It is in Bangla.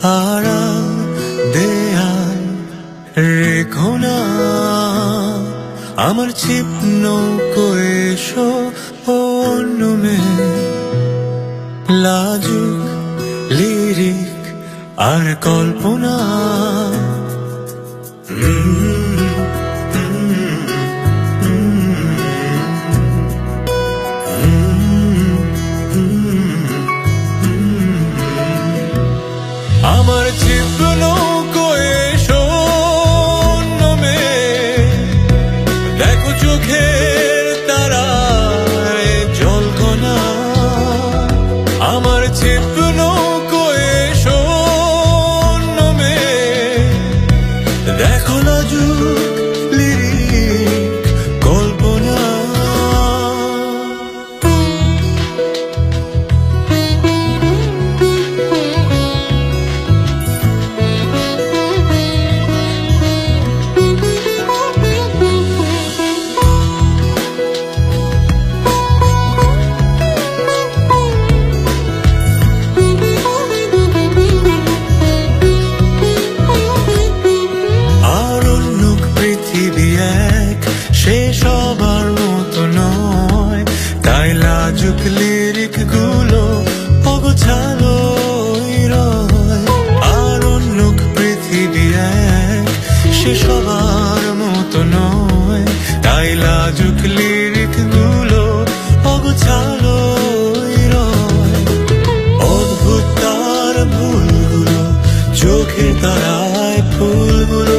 আড়াল দেয়াল রেখো না, আমার ছিপ নৌকো এসো অন্য মেয়ে। লাজুক লিরিক আর কল্পনা, আমার ছিপ নৌকো এসো অন্য মেয়ে। দেখো চোখের তারায় জলকণা, আমার ছিপ নৌকো এসো অন্য মেয়ে। দেখো লাজুক লিরিক কল্পনা। সে সবার মতো নয়, তাই লাজুক লিরিক গুলো অগোছালো রয়। আর অন্য পৃথিবী এক, সে সবার মতো নয়, তাই লাজুক লিরিক গুলো অগোছালো রয়। অদ্ভুত তার ভুলগুলো, চোখে তারায় ফুলগুলো